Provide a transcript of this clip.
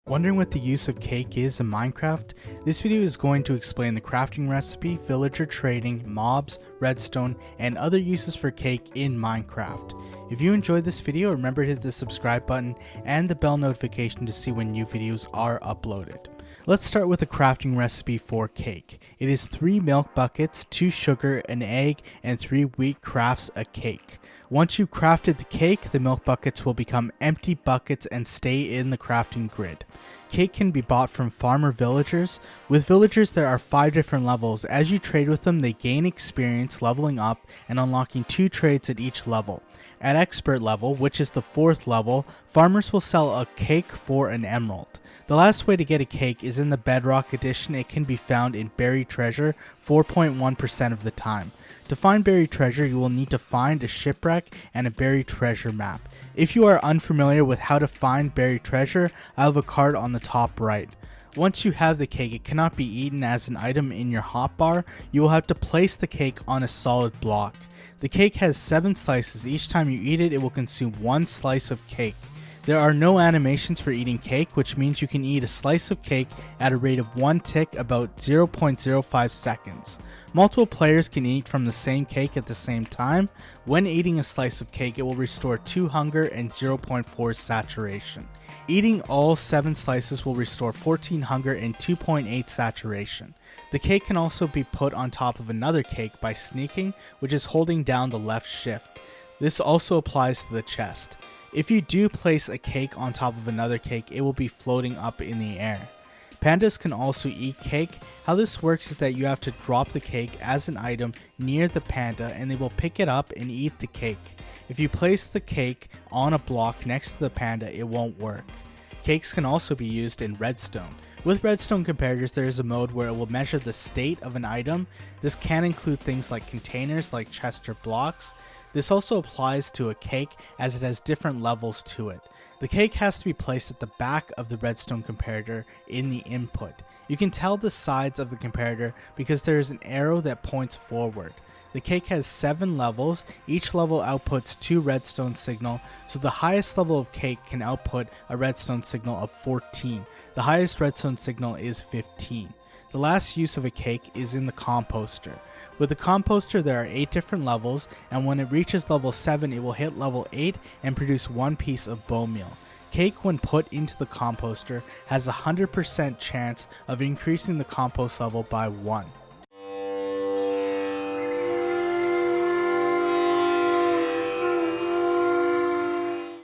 Wondering what the use of cake is in Minecraft? This video is going to explain the crafting recipe, villager trading, mobs, redstone, and other uses for cake in Minecraft. If you enjoyed this video, remember to hit the subscribe button and the bell notification to see when new videos are uploaded. Let's start with the crafting recipe for cake. It is 3 milk buckets, 2 sugar, an egg, and 3 wheat crafts a cake. Once you've crafted the cake, the milk buckets will become empty buckets and stay in the crafting grid. Cake can be bought from farmer villagers. With villagers there are 5 different levels. As you trade with them, they gain experience leveling up and unlocking 2 trades at each level. At expert level, which is the 4th level, farmers will sell a cake for an emerald. The last way to get a cake is in the Bedrock edition. It can be found in buried treasure 4.1% of the time. To find buried treasure, you will need to find a shipwreck and a buried treasure map. If you are unfamiliar with how to find buried treasure, I have a card on the top right. Once you have the cake, it cannot be eaten as an item in your hotbar. You will have to place the cake on a solid block. The cake has 7 slices. Each time you eat it, it will consume 1 slice of cake. There are no animations for eating cake, which means you can eat a slice of cake at a rate of 1 tick, about 0.05 seconds. Multiple players can eat from the same cake at the same time. When eating a slice of cake, it will restore 2 hunger and 0.4 saturation. Eating all 7 slices will restore 14 hunger and 2.8 saturation. The cake can also be put on top of another cake by sneaking, which is holding down the left shift. This also applies to the chest. If you do place a cake on top of another cake, it will be floating up in the air. Pandas can also eat cake. How this works is that you have to drop the cake as an item near the panda and they will pick it up and eat the cake. If you place the cake on a block next to the panda, it won't work. Cakes can also be used in redstone. With redstone comparators, there is a mode where it will measure the state of an item. This can include things like containers like chests or blocks. This also applies to a cake as it has different levels to it. The cake has to be placed at the back of the redstone comparator in the input. You can tell the sides of the comparator because there is an arrow that points forward. The cake has 7 levels. Each level outputs 2 redstone signal, so the highest level of cake can output a redstone signal of 14. The highest redstone signal is 15. The last use of a cake is in the composter. With the composter there are 8 different levels, and when it reaches level 7 it will hit level 8 and produce 1 piece of bone meal. Cake, when put into the composter, has a 100% chance of increasing the compost level by 1.